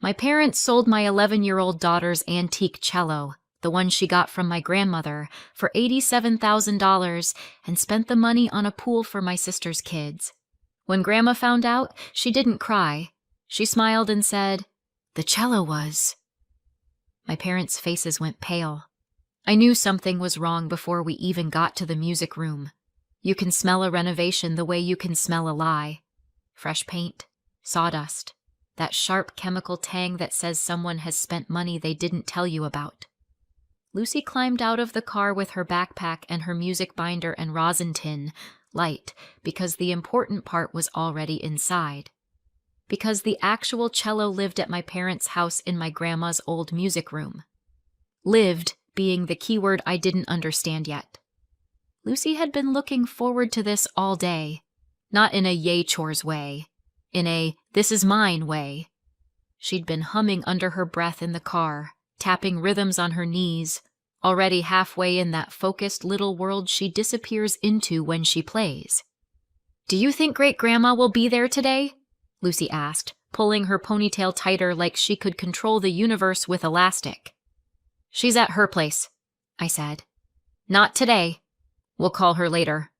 My parents sold my 11-year-old daughter's antique cello, the one she got from my grandmother, for $87,000 and spent the money on a pool for my sister's kids. When Grandma found out, she didn't cry. She smiled and said, "The cello was." My parents' faces went pale. I knew something was wrong before we even got to the music room. You can smell a renovation the way you can smell a lie. Fresh paint, sawdust, that sharp chemical tang that says someone has spent money they didn't tell you about. Lucy climbed out of the car with her backpack and her music binder and rosin tin, light, because the important part was already inside. Because the actual cello lived at my parents' house in my grandma's old music room. Lived being the key word I didn't understand yet. Lucy had been looking forward to this all day, not in a yay chores way, in a this is mine way. She'd been humming under her breath in the car, tapping rhythms on her knees, already halfway in that focused little world she disappears into when she plays. "Do you think Great-Grandma will be there today?" Lucy asked, pulling her ponytail tighter like she could control the universe with elastic. "She's at her place," I said. "Not today. We'll call her later."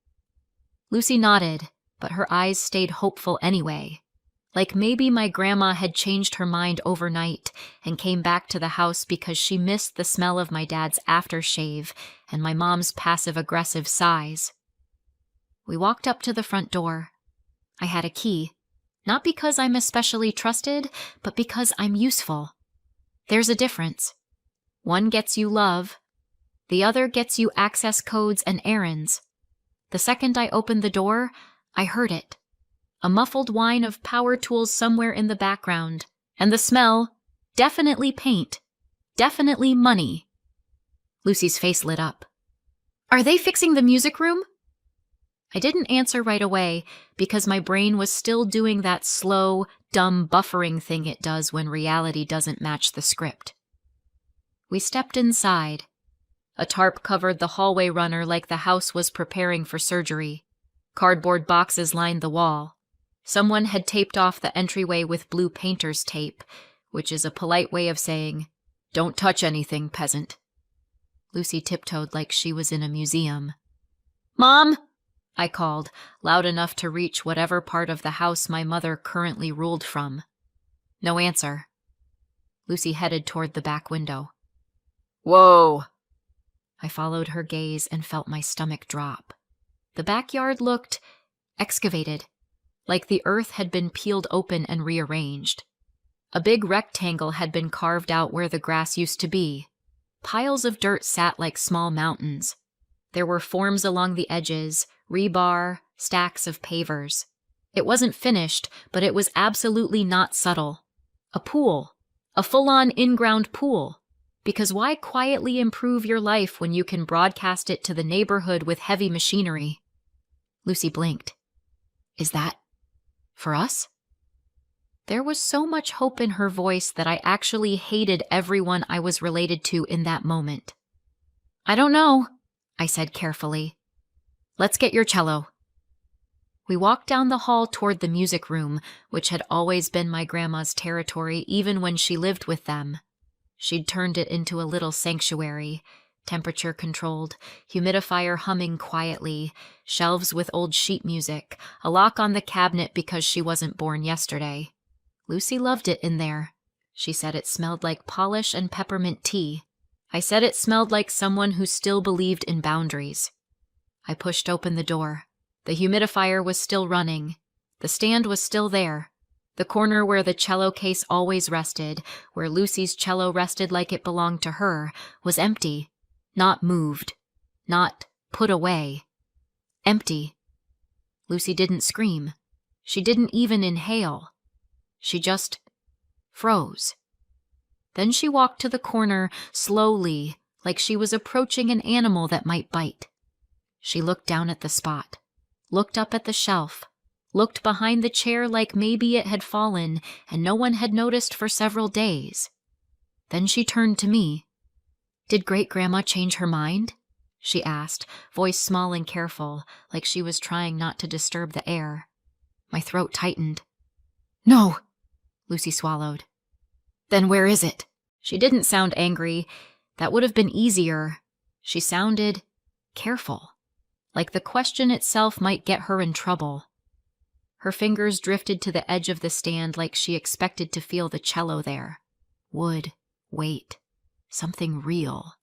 Lucy nodded, but her eyes stayed hopeful anyway. Like maybe my grandma had changed her mind overnight and came back to the house because she missed the smell of my dad's aftershave and my mom's passive-aggressive sighs. We walked up to the front door. I had a key, not because I'm especially trusted, but because I'm useful. There's a difference. One gets you love. The other gets you access codes and errands. The second I opened the door, I heard it. A muffled whine of power tools somewhere in the background, and the smell, definitely paint, definitely money. Lucy's face lit up. "Are they fixing the music room?" I didn't answer right away because my brain was still doing that slow, dumb buffering thing it does when reality doesn't match the script. We stepped inside. A tarp covered the hallway runner like the house was preparing for surgery. Cardboard boxes lined the wall. Someone had taped off the entryway with blue painter's tape, which is a polite way of saying, "Don't touch anything, peasant." Lucy tiptoed like she was in a museum. "Mom!" I called, loud enough to reach whatever part of the house my mother currently ruled from. No answer. Lucy headed toward the back window. "Whoa!" I followed her gaze and felt my stomach drop. The backyard looked excavated, like the earth had been peeled open and rearranged. A big rectangle had been carved out where the grass used to be. Piles of dirt sat like small mountains. There were forms along the edges, rebar, stacks of pavers. It wasn't finished, but it was absolutely not subtle. A pool. A full-on in-ground pool. Because why quietly improve your life when you can broadcast it to the neighborhood with heavy machinery? Lucy blinked. "Is that for us?" There was so much hope in her voice that I actually hated everyone I was related to in that moment. "I don't know," I said carefully. "Let's get your cello." We walked down the hall toward the music room, which had always been my grandma's territory even when she lived with them. She'd turned it into a little sanctuary, temperature-controlled, humidifier humming quietly, shelves with old sheet music, a lock on the cabinet because she wasn't born yesterday. Lucy loved it in there. She said it smelled like polish and peppermint tea. I said it smelled like someone who still believed in boundaries. I pushed open the door. The humidifier was still running. The stand was still there. The corner where the cello case always rested, where Lucy's cello rested like it belonged to her, was empty. Not moved. Not put away. Empty. Lucy didn't scream. She didn't even inhale. She just froze. Then she walked to the corner, slowly, like she was approaching an animal that might bite. She looked down at the spot, looked up at the shelf, looked behind the chair like maybe it had fallen and no one had noticed for several days. Then she turned to me. "Did Great-Grandma change her mind?" she asked, voice small and careful, like she was trying not to disturb the air. My throat tightened. "No!" Lucy swallowed. Then where is it? She didn't sound angry. That would have been easier. She sounded careful, like the question itself might get her in trouble. Her fingers drifted to the edge of the stand like she expected to feel the cello there. Wood, weight, something real.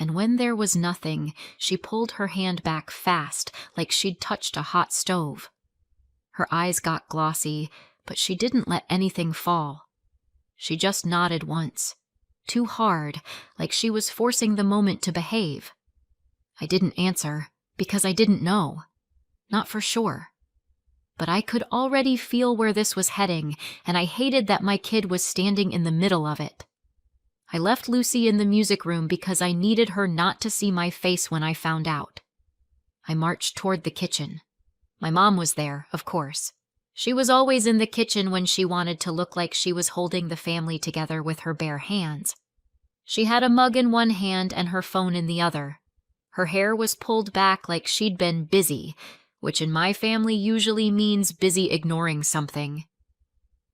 And when there was nothing, she pulled her hand back fast, like she'd touched a hot stove. Her eyes got glossy, but she didn't let anything fall. She just nodded once, too hard, like she was forcing the moment to behave. I didn't answer, because I didn't know. Not for sure. But I could already feel where this was heading, and I hated that my kid was standing in the middle of it. I left Lucy in the music room because I needed her not to see my face when I found out. I marched toward the kitchen. My mom was there, of course. She was always in the kitchen when she wanted to look like she was holding the family together with her bare hands. She had a mug in one hand and her phone in the other. Her hair was pulled back like she'd been busy, which in my family usually means busy ignoring something.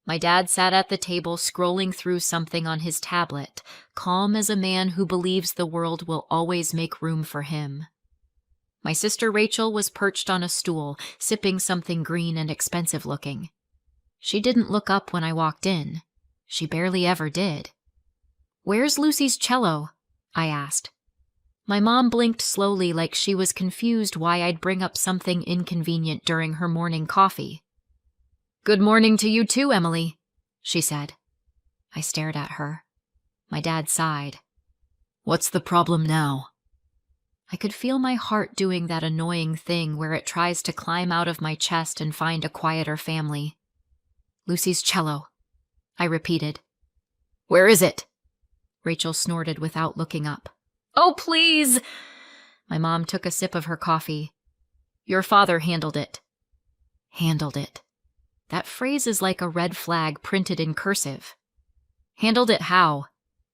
My dad sat at the table scrolling through something on his tablet, calm as a man who believes the world will always make room for him. My sister Rachel was perched on a stool, sipping something green and expensive looking. She didn't look up when I walked in. She barely ever did. "Where's Lucy's cello?" I asked. My mom blinked slowly like she was confused why I'd bring up something inconvenient during her morning coffee. "Good morning to you too, Emily," she said. I stared at her. My dad sighed. "What's the problem now?" I could feel my heart doing that annoying thing where it tries to climb out of my chest and find a quieter family. "Lucy's cello," I repeated. "Where is it?" Rachel snorted without looking up. "Oh, please!" My mom took a sip of her coffee. "Your father handled it." Handled it. That phrase is like a red flag printed in cursive. "Handled it how?"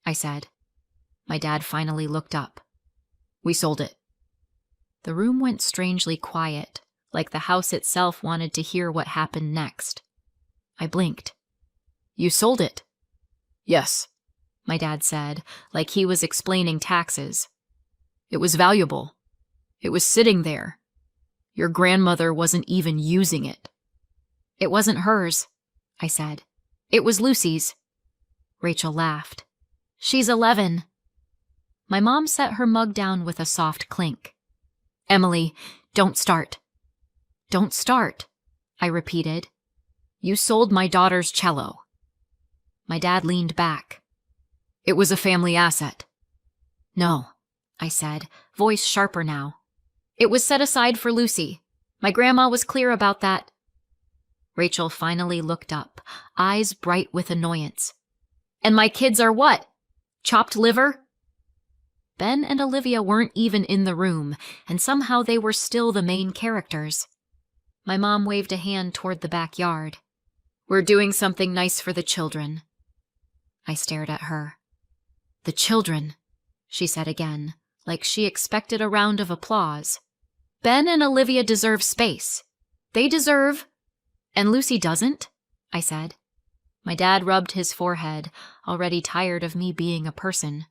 I said. My dad finally looked up. "We sold it." The room went strangely quiet, like the house itself wanted to hear what happened next. I blinked. "You sold it?" "Yes," my dad said, like he was explaining taxes. "It was valuable. It was sitting there. Your grandmother wasn't even using it." "It wasn't hers," I said. "It was Lucy's." Rachel laughed. "She's 11. My mom set her mug down with a soft clink. "Emily, don't start." "Don't start," I repeated. "You sold my daughter's cello." My dad leaned back. "It was a family asset." "No," I said, voice sharper now. "It was set aside for Lucy. My grandma was clear about that." Rachel finally looked up, eyes bright with annoyance. "And my kids are what? Chopped liver?" Ben and Olivia weren't even in the room, and somehow they were still the main characters. My mom waved a hand toward the backyard. "We're doing something nice for the children." I stared at her. "The children," she said again, like she expected a round of applause. "Ben and Olivia deserve space. They deserve—" "And Lucy doesn't," I said. My dad rubbed his forehead, already tired of me being a person.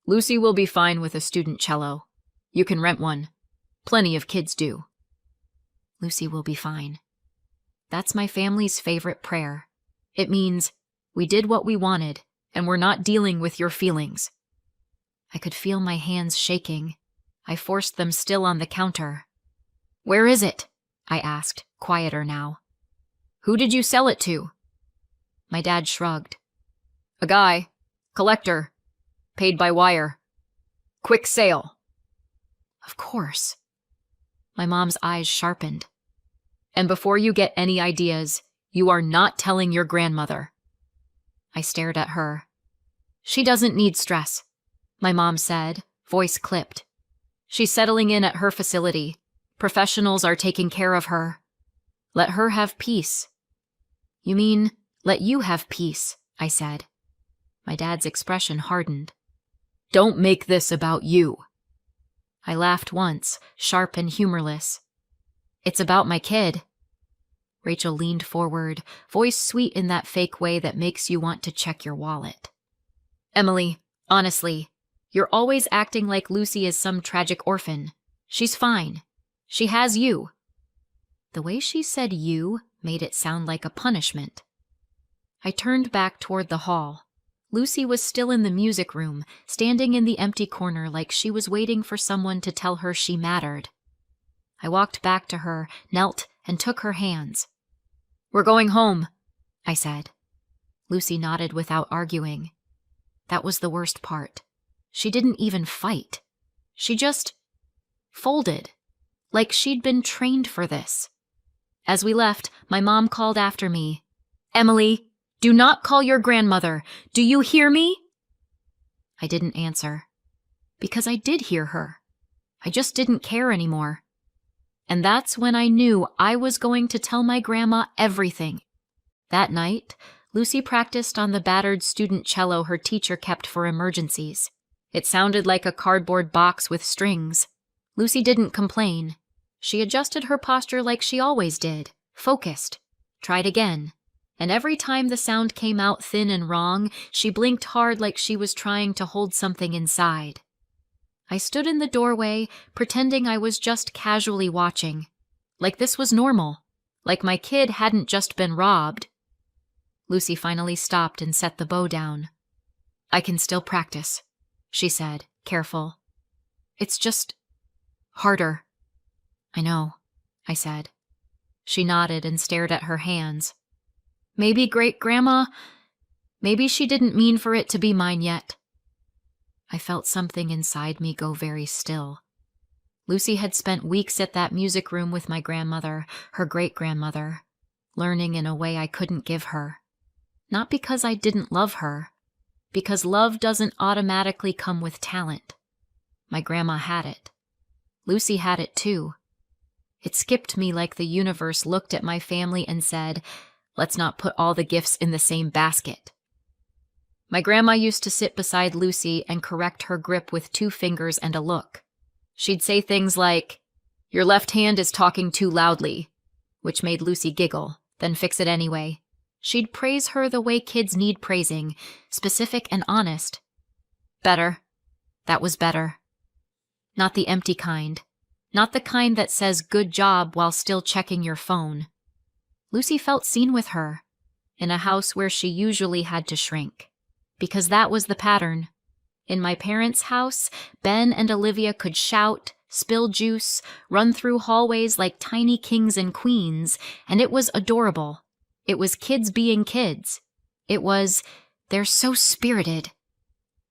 "Lucy will be fine with a student cello. You can rent one. Plenty of kids do." Lucy will be fine. That's my family's favorite prayer. It means, we did what we wanted, and we're not dealing with your feelings. I could feel my hands shaking. I forced them still on the counter. "Where is it?" I asked, quieter now. "Who did you sell it to?" My dad shrugged. "A guy. Collector. Paid by wire. Quick sale." Of course. My mom's eyes sharpened. "And before you get any ideas, you are not telling your grandmother." I stared at her. "She doesn't need stress," my mom said, voice clipped. "She's settling in at her facility. Professionals are taking care of her. Let her have peace." "You mean, let you have peace," I said. My dad's expression hardened. "Don't make this about you." I laughed once, sharp and humorless. "It's about my kid." Rachel leaned forward, voice sweet in that fake way that makes you want to check your wallet. Emily, honestly, you're always acting like Lucy is some tragic orphan. She's fine. She has you. The way she said you made it sound like a punishment. I turned back toward the hall. Lucy was still in the music room, standing in the empty corner like she was waiting for someone to tell her she mattered. I walked back to her, knelt, and took her hands. "We're going home," I said. Lucy nodded without arguing. That was the worst part. She didn't even fight. She just folded, like she'd been trained for this. As we left, my mom called after me. "Emily, do not call your grandmother. Do you hear me?" I didn't answer. Because I did hear her. I just didn't care anymore. And that's when I knew I was going to tell my grandma everything. That night, Lucy practiced on the battered student cello her teacher kept for emergencies. It sounded like a cardboard box with strings. Lucy didn't complain. She adjusted her posture like she always did, focused, tried again. And every time the sound came out thin and wrong, she blinked hard like she was trying to hold something inside. I stood in the doorway, pretending I was just casually watching. Like this was normal. Like my kid hadn't just been robbed. Lucy finally stopped and set the bow down. "I can still practice," she said, careful. "It's just harder." "I know," I said. She nodded and stared at her hands. "Maybe great-grandma, maybe she didn't mean for it to be mine yet." I felt something inside me go very still. Lucy had spent weeks at that music room with my grandmother, her great-grandmother, learning in a way I couldn't give her. Not because I didn't love her, because love doesn't automatically come with talent. My grandma had it. Lucy had it too. It skipped me like the universe looked at my family and said, "Let's not put all the gifts in the same basket." My grandma used to sit beside Lucy and correct her grip with 2 fingers and a look. She'd say things like, "Your left hand is talking too loudly," which made Lucy giggle, then fix it anyway. She'd praise her the way kids need praising, specific and honest. Better. That was better. Not the empty kind. Not the kind that says good job while still checking your phone. Lucy felt seen with her, in a house where she usually had to shrink. Because that was the pattern. In my parents' house, Ben and Olivia could shout, spill juice, run through hallways like tiny kings and queens, and it was adorable. It was kids being kids. It was, they're so spirited.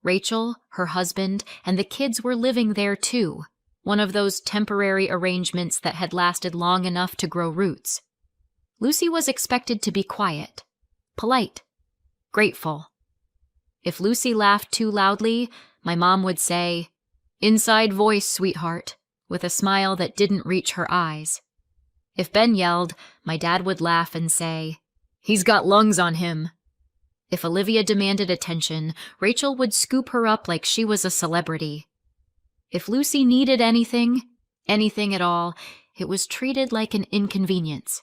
Rachel, her husband, and the kids were living there too, one of those temporary arrangements that had lasted long enough to grow roots. Lucy was expected to be quiet, polite, grateful. If Lucy laughed too loudly, my mom would say, "Inside voice, sweetheart," with a smile that didn't reach her eyes. If Ben yelled, my dad would laugh and say, "He's got lungs on him." If Olivia demanded attention, Rachel would scoop her up like she was a celebrity. If Lucy needed anything at all, it was treated like an inconvenience.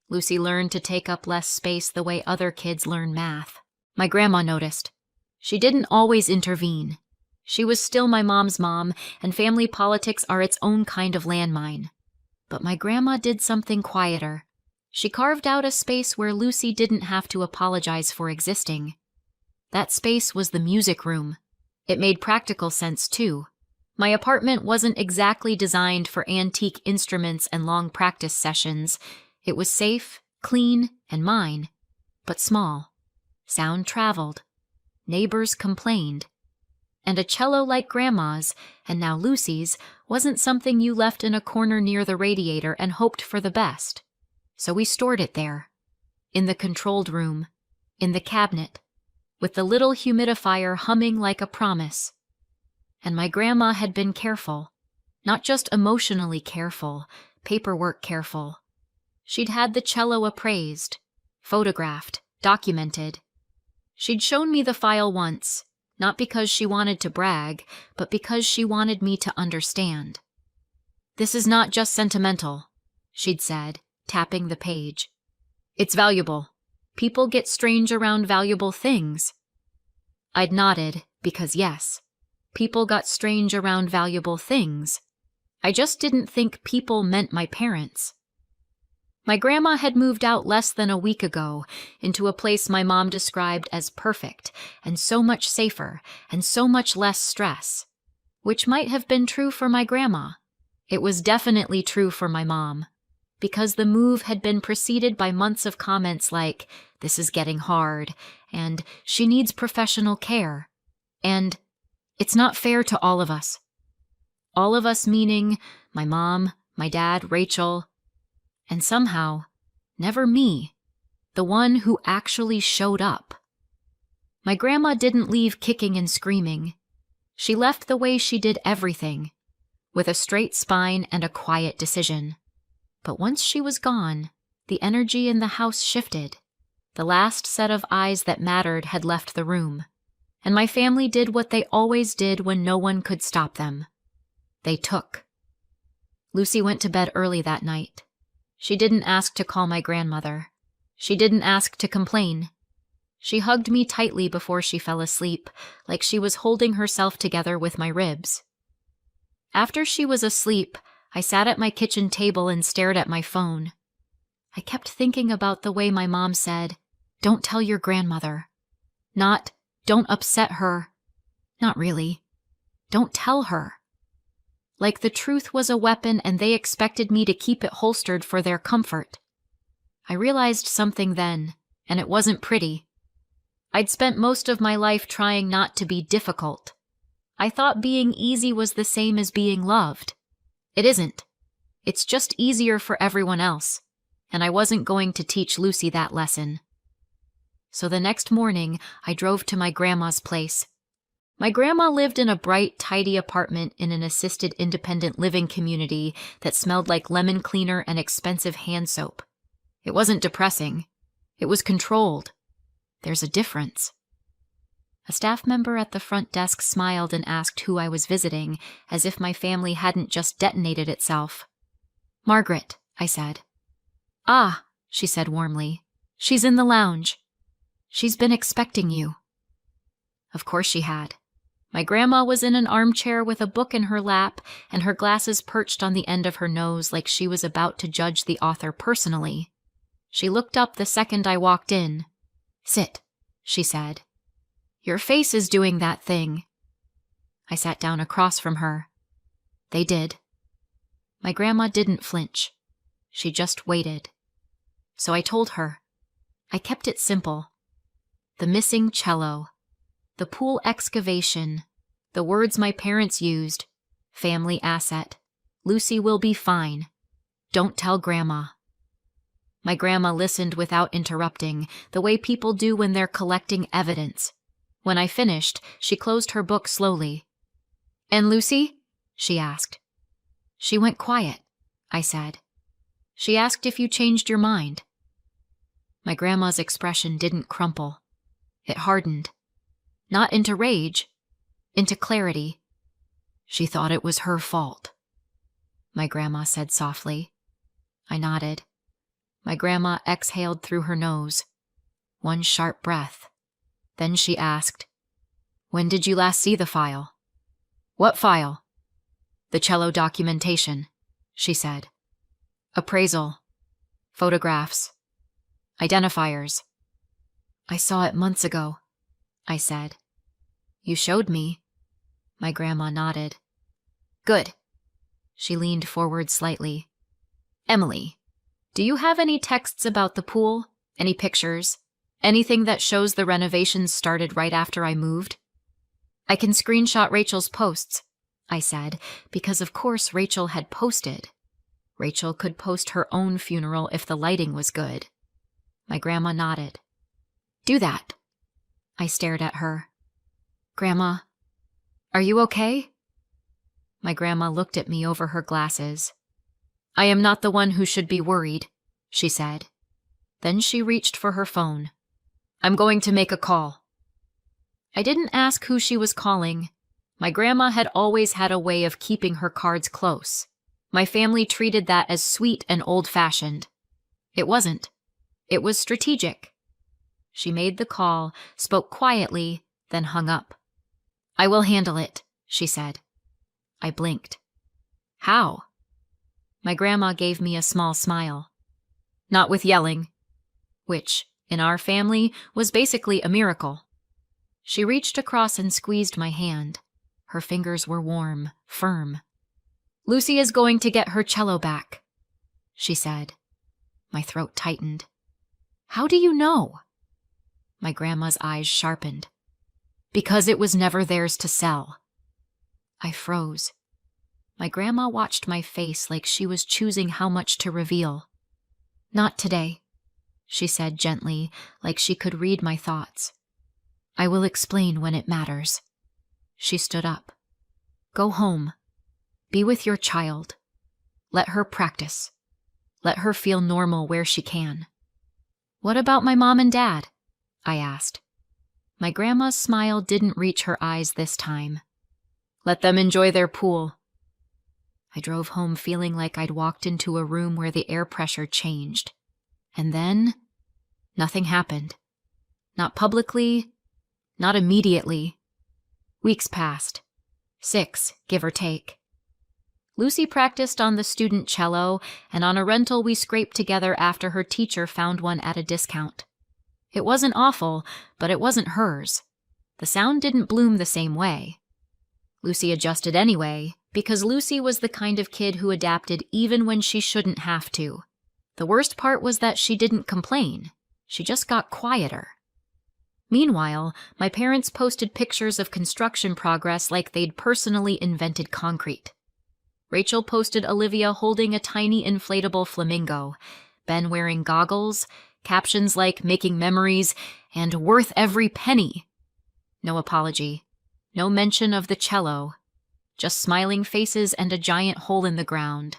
Lucy learned to take up less space the way other kids learn math. My grandma noticed. She didn't always intervene. She was still my mom's mom, and family politics are its own kind of landmine. But my grandma did something quieter. She carved out a space where Lucy didn't have to apologize for existing. That space was the music room. It made practical sense, too. My apartment wasn't exactly designed for antique instruments and long practice sessions. It was safe, clean, and mine, but small. Sound traveled. Neighbors complained. And a cello like Grandma's, and now Lucy's, wasn't something you left in a corner near the radiator and hoped for the best. So we stored it there. In the controlled room. In the cabinet. With the little humidifier humming like a promise. And my grandma had been careful. Not just emotionally careful, paperwork careful. She'd had the cello appraised, photographed, documented. She'd shown me the file once, not because she wanted to brag, but because she wanted me to understand. "This is not just sentimental," she'd said, tapping the page. "It's valuable. People get strange around valuable things." I'd nodded, because yes, people got strange around valuable things. I just didn't think people meant my parents. My grandma had moved out less than a week ago into a place my mom described as perfect and so much safer and so much less stress, which might have been true for my grandma. It was definitely true for my mom, because the move had been preceded by months of comments like, "This is getting hard," and "She needs professional care," and "It's not fair to all of us." All of us meaning my mom, my dad, Rachel, and somehow, never me, the one who actually showed up. My grandma didn't leave kicking and screaming. She left the way she did everything, with a straight spine and a quiet decision. But once she was gone, the energy in the house shifted. The last set of eyes that mattered had left the room, and my family did what they always did when no one could stop them. They took. Lucy went to bed early that night. She didn't ask to call my grandmother. She didn't ask to complain. She hugged me tightly before she fell asleep, like she was holding herself together with my ribs. After she was asleep, I sat at my kitchen table and stared at my phone. I kept thinking about the way my mom said, "Don't tell your grandmother." Not, "Don't upset her." Not really. Don't tell her. Like the truth was a weapon and they expected me to keep it holstered for their comfort. I realized something then, and it wasn't pretty. I'd spent most of my life trying not to be difficult. I thought being easy was the same as being loved. It isn't. It's just easier for everyone else, and I wasn't going to teach Lucy that lesson. So the next morning, I drove to my grandma's place. My grandma lived in a bright, tidy apartment in an assisted independent living community that smelled like lemon cleaner and expensive hand soap. It wasn't depressing. It was controlled. There's a difference. A staff member at the front desk smiled and asked who I was visiting, as if my family hadn't just detonated itself. "Margaret," I said. "Ah," she said warmly. "She's in the lounge. She's been expecting you." Of course she had. My grandma was in an armchair with a book in her lap and her glasses perched on the end of her nose like she was about to judge the author personally. She looked up the second I walked in. "Sit," she said. "Your face is doing that thing." I sat down across from her. They did. My grandma didn't flinch. She just waited. So I told her. I kept it simple. The missing cello. The pool excavation, the words my parents used, family asset, Lucy will be fine, don't tell Grandma. My grandma listened without interrupting, the way people do when they're collecting evidence. When I finished, she closed her book slowly. "And Lucy?" she asked. "She went quiet," I said. "She asked if you changed your mind." My grandma's expression didn't crumple. It hardened. Not into rage, into clarity. "She thought it was her fault," my grandma said softly. I nodded. My grandma exhaled through her nose. One sharp breath. Then she asked, "When did you last see the file?" "What file?" "The cello documentation," she said. "Appraisal. Photographs. Identifiers." "I saw it months ago," I said. "You showed me." My grandma nodded. "Good." She leaned forward slightly. "Emily, do you have any texts about the pool? Any pictures? Anything that shows the renovations started right after I moved?" "I can screenshot Rachel's posts," I said, because of course Rachel had posted. Rachel could post her own funeral if the lighting was good. My grandma nodded. "Do that." I stared at her. "Grandma, are you okay?" My grandma looked at me over her glasses. "I am not the one who should be worried," she said. Then she reached for her phone. "I'm going to make a call." I didn't ask who she was calling. My grandma had always had a way of keeping her cards close. My family treated that as sweet and old-fashioned. It wasn't. It was strategic. She made the call, spoke quietly, then hung up. "I will handle it," she said. I blinked. "How?" My grandma gave me a small smile. "Not with yelling," which, in our family, was basically a miracle. She reached across and squeezed my hand. Her fingers were warm, firm. "Lucy is going to get her cello back," she said. My throat tightened. "How do you know?" My grandma's eyes sharpened. "Because it was never theirs to sell." I froze. My grandma watched my face like she was choosing how much to reveal. "Not today," she said gently, like she could read my thoughts. "I will explain when it matters." She stood up. "Go home. Be with your child. Let her practice. Let her feel normal where she can." "What about my mom and dad?" I asked. My grandma's smile didn't reach her eyes this time. "Let them enjoy their pool." I drove home feeling like I'd walked into a room where the air pressure changed. And then, nothing happened. Not publicly, not immediately. Weeks passed. 6, give or take. Lucy practiced on the student cello, and on a rental we scraped together after her teacher found one at a discount. It wasn't awful, but it wasn't hers. The sound didn't bloom the same way. Lucy adjusted anyway, because Lucy was the kind of kid who adapted even when she shouldn't have to. The worst part was that she didn't complain. She just got quieter. Meanwhile, my parents posted pictures of construction progress like they'd personally invented concrete. Rachel posted Olivia holding a tiny inflatable flamingo, Ben wearing goggles, captions like "making memories" and "worth every penny." No apology. No mention of the cello. Just smiling faces and a giant hole in the ground.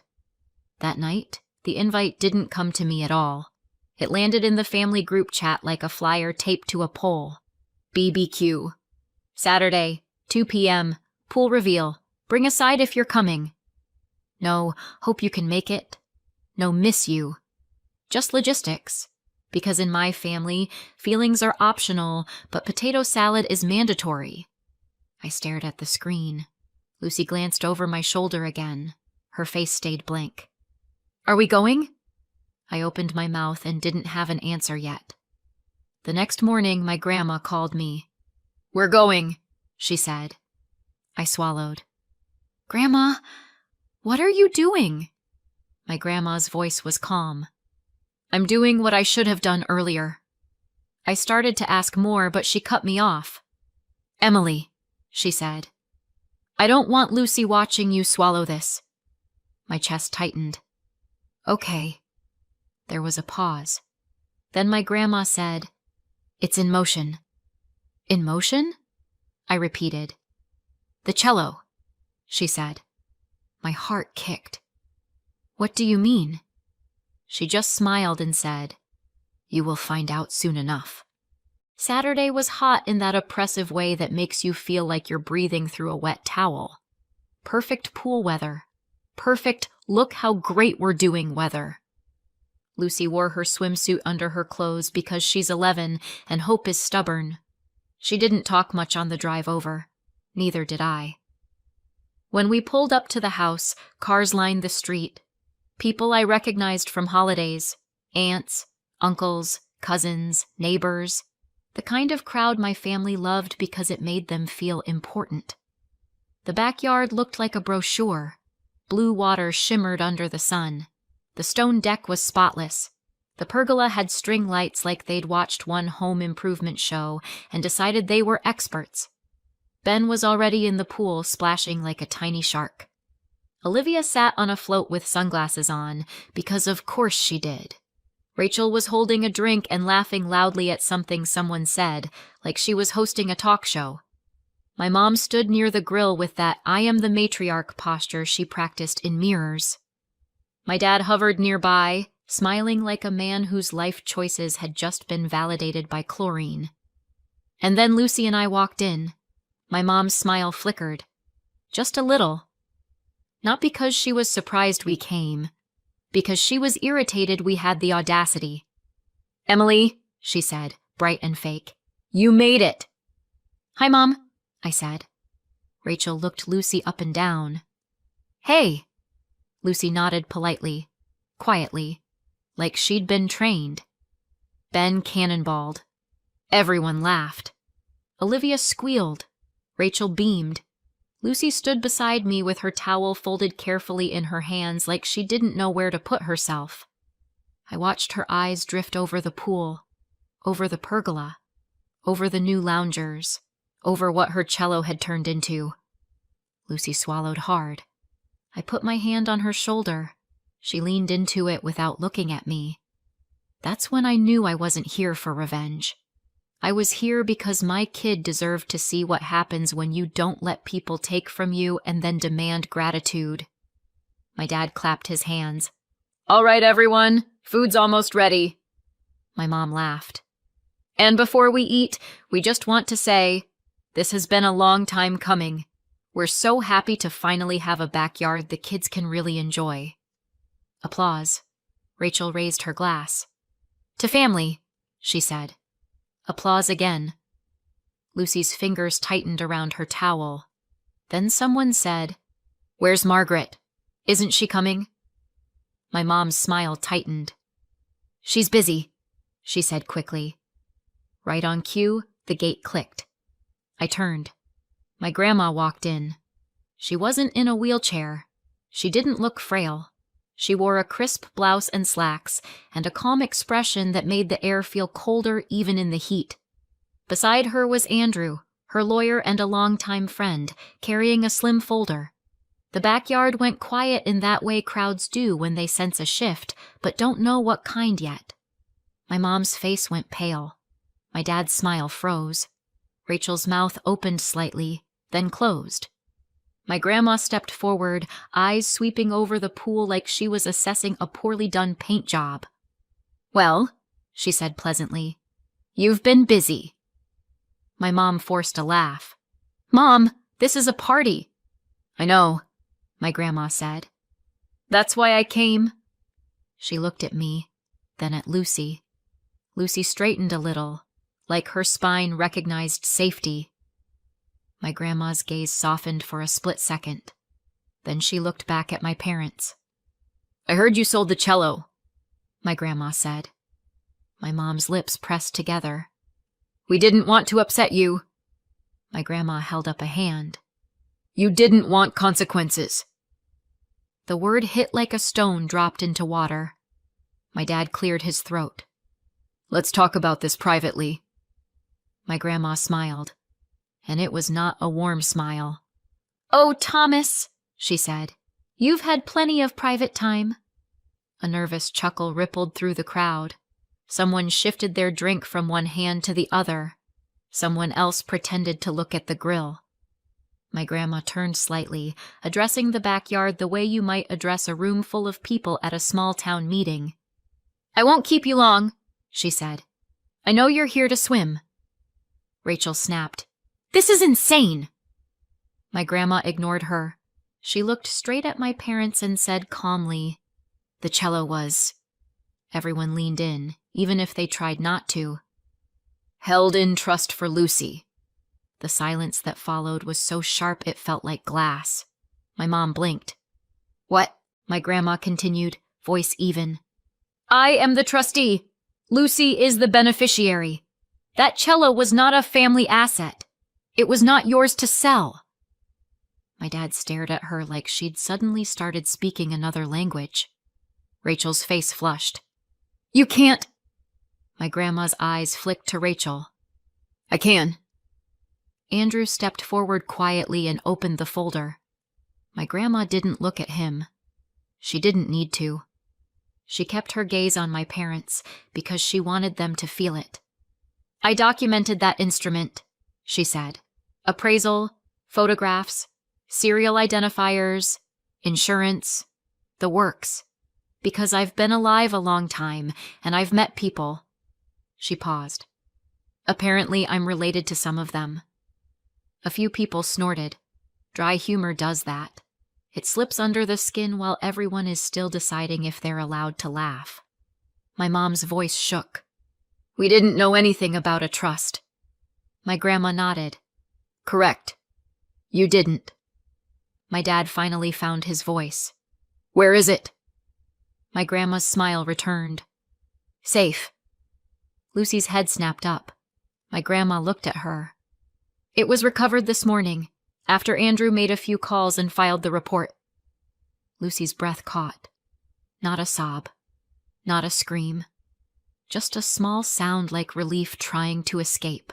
That night, the invite didn't come to me at all. It landed in the family group chat like a flyer taped to a pole. BBQ. Saturday, 2 p.m., pool reveal. Bring a side if you're coming. No, hope you can make it. No, miss you. Just logistics. Because in my family, feelings are optional, but potato salad is mandatory. I stared at the screen. Lucy glanced over my shoulder again. Her face stayed blank. "Are we going?" I opened my mouth and didn't have an answer yet. The next morning, my grandma called me. "We're going," she said. I swallowed. "Grandma, what are you doing?" My grandma's voice was calm. "I'm doing what I should have done earlier." I started to ask more, but she cut me off. "Emily," she said, "I don't want Lucy watching you swallow this." My chest tightened. "Okay." There was a pause. Then my grandma said, "It's in motion." "In motion?" I repeated. "The cello," she said. My heart kicked. "What do you mean?" She just smiled and said, "You will find out soon enough." Saturday was hot in that oppressive way that makes you feel like you're breathing through a wet towel. Perfect pool weather. Perfect, look how great we're doing weather. Lucy wore her swimsuit under her clothes because she's 11 and Hope is stubborn. She didn't talk much on the drive over. Neither did I. When we pulled up to the house, cars lined the street. People I recognized from holidays. Aunts, uncles, cousins, neighbors. The kind of crowd my family loved because it made them feel important. The backyard looked like a brochure. Blue water shimmered under the sun. The stone deck was spotless. The pergola had string lights like they'd watched one home improvement show and decided they were experts. Ben was already in the pool, splashing like a tiny shark. Olivia sat on a float with sunglasses on, because of course she did. Rachel was holding a drink and laughing loudly at something someone said, like she was hosting a talk show. My mom stood near the grill with that "I am the matriarch" posture she practiced in mirrors. My dad hovered nearby, smiling like a man whose life choices had just been validated by chlorine. And then Lucy and I walked in. My mom's smile flickered. Just a little. Not because she was surprised we came, because she was irritated we had the audacity. "Emily," she said, bright and fake, "you made it." "Hi, Mom," I said. Rachel looked Lucy up and down. "Hey." Lucy nodded politely, quietly, like she'd been trained. Ben cannonballed. Everyone laughed. Olivia squealed. Rachel beamed. Lucy stood beside me with her towel folded carefully in her hands like she didn't know where to put herself. I watched her eyes drift over the pool, over the pergola, over the new loungers, over what her cello had turned into. Lucy swallowed hard. I put my hand on her shoulder. She leaned into it without looking at me. That's when I knew I wasn't here for revenge. I was here because my kid deserved to see what happens when you don't let people take from you and then demand gratitude. My dad clapped his hands. "All right, everyone, food's almost ready." My mom laughed. "And before we eat, we just want to say, this has been a long time coming. We're so happy to finally have a backyard the kids can really enjoy." Applause. Rachel raised her glass. "To family," she said. Applause again. Lucy's fingers tightened around her towel. Then someone said, "Where's Margaret? Isn't she coming?" My mom's smile tightened. "She's busy," she said quickly. Right on cue, the gate clicked. I turned. My grandma walked in. She wasn't in a wheelchair. She didn't look frail. She wore a crisp blouse and slacks, and a calm expression that made the air feel colder even in the heat. Beside her was Andrew, her lawyer and a longtime friend, carrying a slim folder. The backyard went quiet in that way crowds do when they sense a shift, but don't know what kind yet. My mom's face went pale. My dad's smile froze. Rachel's mouth opened slightly, then closed. My grandma stepped forward, eyes sweeping over the pool like she was assessing a poorly done paint job. "Well," she said pleasantly, "you've been busy." My mom forced a laugh. "Mom, this is a party." "I know," my grandma said. "That's why I came." She looked at me, then at Lucy. Lucy straightened a little, like her spine recognized safety. My grandma's gaze softened for a split second. Then she looked back at my parents. "I heard you sold the cello," my grandma said. My mom's lips pressed together. "We didn't want to upset you." My grandma held up a hand. "You didn't want consequences." The word hit like a stone dropped into water. My dad cleared his throat. "Let's talk about this privately." My grandma smiled. And it was not a warm smile. "Oh, Thomas," she said, "you've had plenty of private time." A nervous chuckle rippled through the crowd. Someone shifted their drink from one hand to the other. Someone else pretended to look at the grill. My grandma turned slightly, addressing the backyard the way you might address a room full of people at a small-town meeting. "I won't keep you long," she said. "I know you're here to swim." Rachel snapped. "This is insane!" My grandma ignored her. She looked straight at my parents and said calmly, "The cello was..." Everyone leaned in, even if they tried not to. "Held in trust for Lucy." The silence that followed was so sharp it felt like glass. My mom blinked. "What?" my grandma continued, voice even. "I am the trustee. Lucy is the beneficiary. That cello was not a family asset. It was not yours to sell." My dad stared at her like she'd suddenly started speaking another language. Rachel's face flushed. "You can't..." My grandma's eyes flicked to Rachel. "I can." Andrew stepped forward quietly and opened the folder. My grandma didn't look at him. She didn't need to. She kept her gaze on my parents because she wanted them to feel it. "I documented that instrument," she said. "Appraisal, photographs, serial identifiers, insurance, the works. Because I've been alive a long time, and I've met people." She paused. "Apparently, I'm related to some of them." A few people snorted. Dry humor does that. It slips under the skin while everyone is still deciding if they're allowed to laugh. My mom's voice shook. We didn't know anything about a trust. My grandma nodded. Correct. You didn't. My dad finally found his voice. Where is it? My grandma's smile returned. Safe. Lucy's head snapped up. My grandma looked at her. It was recovered this morning, after Andrew made a few calls and filed the report. Lucy's breath caught. Not a sob. Not a scream. Just a small sound like relief trying to escape.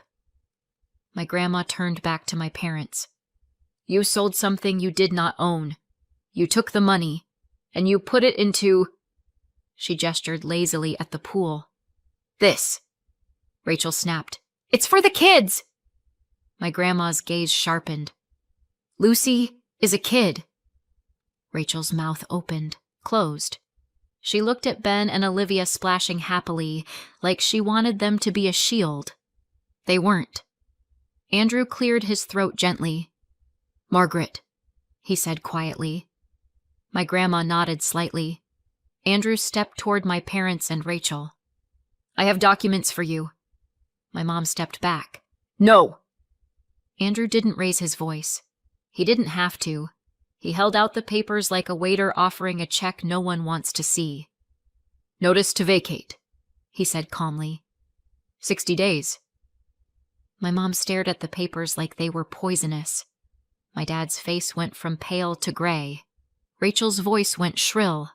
My grandma turned back to my parents. You sold something you did not own. You took the money, and you put it into... She gestured lazily at the pool. This. Rachel snapped. It's for the kids! My grandma's gaze sharpened. Lucy is a kid. Rachel's mouth opened, closed. She looked at Ben and Olivia splashing happily, like she wanted them to be a shield. They weren't. Andrew cleared his throat gently. Margaret, he said quietly. My grandma nodded slightly. Andrew stepped toward my parents and Rachel. I have documents for you. My mom stepped back. No! Andrew didn't raise his voice. He didn't have to. He held out the papers like a waiter offering a check no one wants to see. Notice to vacate, he said calmly. 60 days. My mom stared at the papers like they were poisonous. My dad's face went from pale to gray. Rachel's voice went shrill.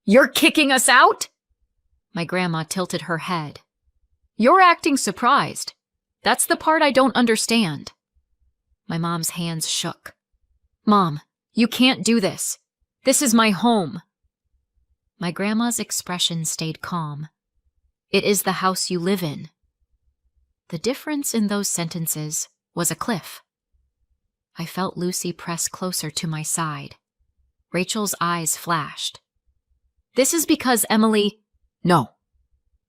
You're kicking us out? My grandma tilted her head. You're acting surprised. That's the part I don't understand. My mom's hands shook. Mom, you can't do this. This is my home. My grandma's expression stayed calm. It is the house you live in. The difference in those sentences was a cliff. I felt Lucy press closer to my side. Rachel's eyes flashed. This is because Emily... No,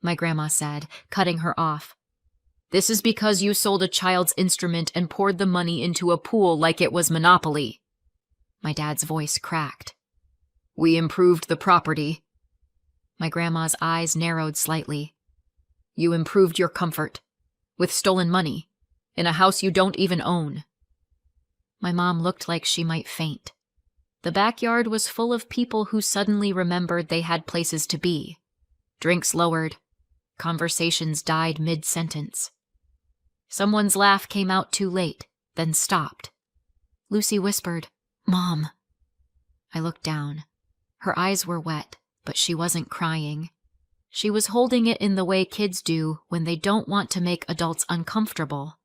my grandma said, cutting her off. This is because you sold a child's instrument and poured the money into a pool like it was Monopoly. My dad's voice cracked. We improved the property. My grandma's eyes narrowed slightly. You improved your comfort. With stolen money. In a house you don't even own. My mom looked like she might faint. The backyard was full of people who suddenly remembered they had places to be. Drinks lowered. Conversations died mid-sentence. Someone's laugh came out too late, then stopped. Lucy whispered, Mom. I looked down. Her eyes were wet, but she wasn't crying. She was holding it in the way kids do when they don't want to make adults uncomfortable.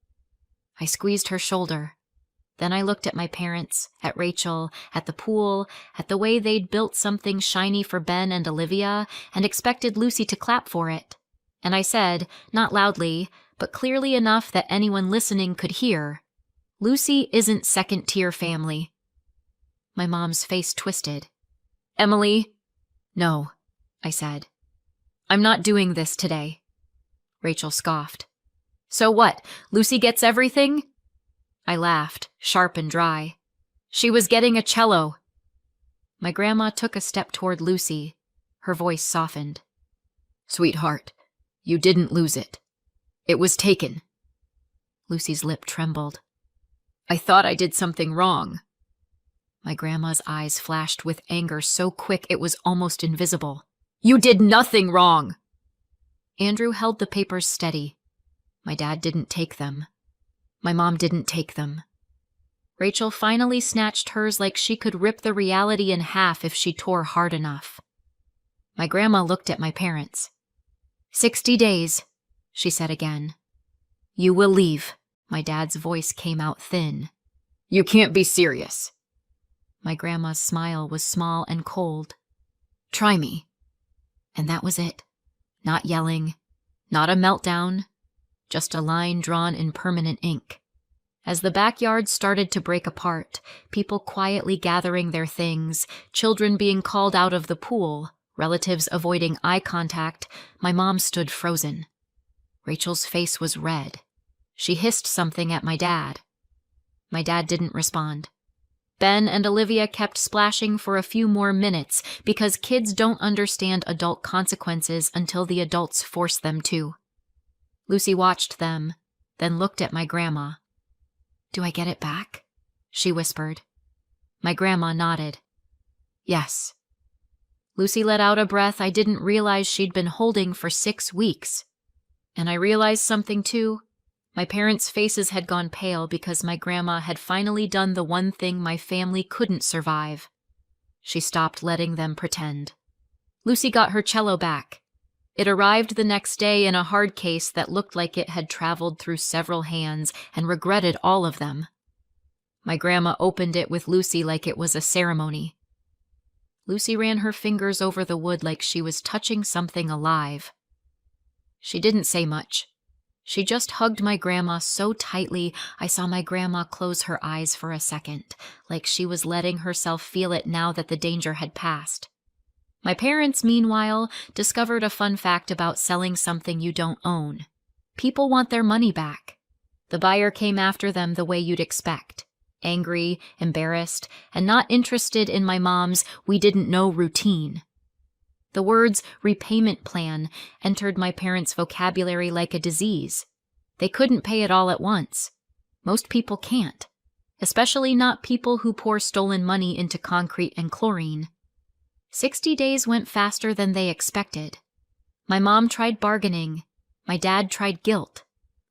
I squeezed her shoulder. Then I looked at my parents, at Rachel, at the pool, at the way they'd built something shiny for Ben and Olivia, and expected Lucy to clap for it. And I said, not loudly, but clearly enough that anyone listening could hear, Lucy isn't second-tier family. My mom's face twisted. Emily? No, I said. I'm not doing this today. Rachel scoffed. So what? Lucy gets everything? I laughed, sharp and dry. She was getting a cello. My grandma took a step toward Lucy. Her voice softened. Sweetheart, you didn't lose it. It was taken. Lucy's lip trembled. I thought I did something wrong. My grandma's eyes flashed with anger so quick it was almost invisible. You did nothing wrong! Andrew held the papers steady. My dad didn't take them. My mom didn't take them. Rachel finally snatched hers like she could rip the reality in half if she tore hard enough. My grandma looked at my parents. 60 days, she said again. You will leave. My dad's voice came out thin. You can't be serious. My grandma's smile was small and cold. Try me. And that was it. Not yelling, not a meltdown, just a line drawn in permanent ink. As the backyard started to break apart, people quietly gathering their things, children being called out of the pool, relatives avoiding eye contact, my mom stood frozen. Rachel's face was red. She hissed something at my dad. My dad didn't respond. Ben and Olivia kept splashing for a few more minutes because kids don't understand adult consequences until the adults force them to. Lucy watched them, then looked at my grandma. "Do I get it back?" she whispered. My grandma nodded. "Yes." Lucy let out a breath I didn't realize she'd been holding for 6 weeks. And I realized something too. My parents' faces had gone pale because my grandma had finally done the one thing my family couldn't survive. She stopped letting them pretend. Lucy got her cello back. It arrived the next day in a hard case that looked like it had traveled through several hands and regretted all of them. My grandma opened it with Lucy like it was a ceremony. Lucy ran her fingers over the wood like she was touching something alive. She didn't say much. She just hugged my grandma so tightly I saw my grandma close her eyes for a second, like she was letting herself feel it now that the danger had passed. My parents, meanwhile, discovered a fun fact about selling something you don't own. People want their money back. The buyer came after them the way you'd expect. Angry, embarrassed, and not interested in my mom's "we didn't know" routine. The words repayment plan entered my parents' vocabulary like a disease. They couldn't pay it all at once. Most people can't, especially not people who pour stolen money into concrete and chlorine. 60 days went faster than they expected. My mom tried bargaining. My dad tried guilt.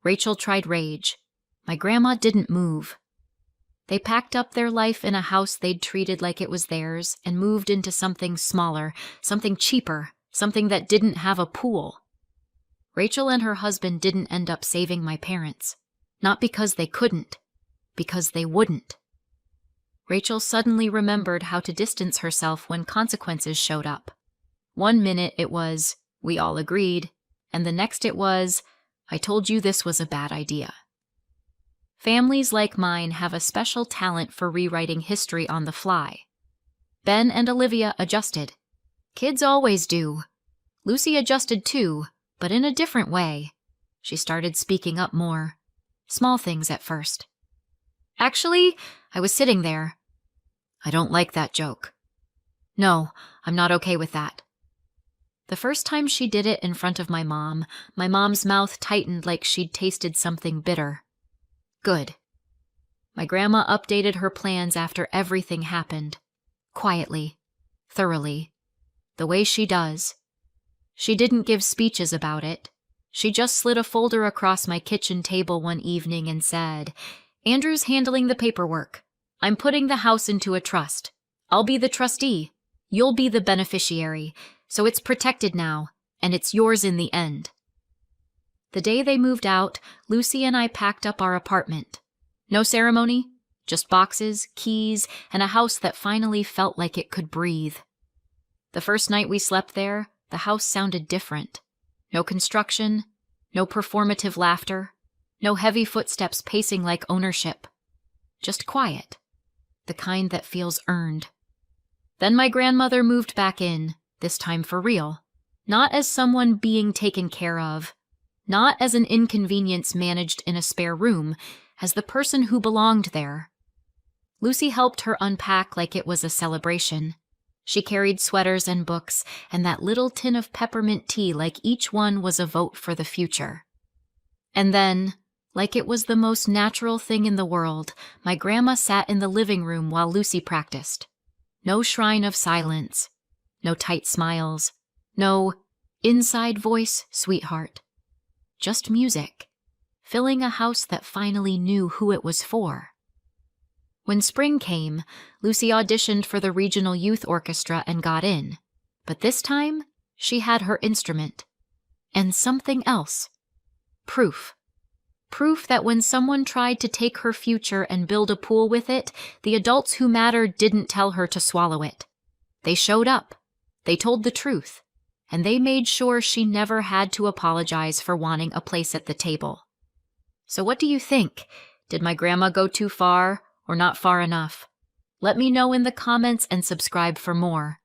Rachel tried rage. My grandma didn't move. They packed up their life in a house they'd treated like it was theirs and moved into something smaller, something cheaper, something that didn't have a pool. Rachel and her husband didn't end up saving my parents. Not because they couldn't, because they wouldn't. Rachel suddenly remembered how to distance herself when consequences showed up. One minute it was, "we all agreed," and the next it was, "I told you this was a bad idea." Families like mine have a special talent for rewriting history on the fly. Ben and Olivia adjusted. Kids always do. Lucy adjusted too, but in a different way. She started speaking up more. Small things at first. "Actually, I was sitting there." "I don't like that joke." "No, I'm not okay with that." The first time she did it in front of my mom's mouth tightened like she'd tasted something bitter. Good. My grandma updated her plans after everything happened. Quietly. Thoroughly. The way she does. She didn't give speeches about it. She just slid a folder across my kitchen table one evening and said, "Andrew's handling the paperwork. I'm putting the house into a trust. I'll be the trustee. You'll be the beneficiary. So it's protected now, and it's yours in the end." The day they moved out, Lucy and I packed up our apartment. No ceremony, just boxes, keys, and a house that finally felt like it could breathe. The first night we slept there, the house sounded different. No construction, no performative laughter, no heavy footsteps pacing like ownership. Just quiet, the kind that feels earned. Then my grandmother moved back in, this time for real. Not as someone being taken care of, not as an inconvenience managed in a spare room, as the person who belonged there. Lucy helped her unpack like it was a celebration. She carried sweaters and books and that little tin of peppermint tea like each one was a vote for the future. And then, like it was the most natural thing in the world, my grandma sat in the living room while Lucy practiced. No shrine of silence, no tight smiles, no inside voice, sweetheart. Just music, filling a house that finally knew who it was for. When spring came, Lucy auditioned for the regional youth orchestra and got in. But this time, she had her instrument. And something else. Proof. Proof that when someone tried to take her future and build a pool with it, the adults who mattered didn't tell her to swallow it. They showed up. They told the truth. And they made sure she never had to apologize for wanting a place at the table. So what do you think? Did my grandma go too far or not far enough? Let me know in the comments and subscribe for more.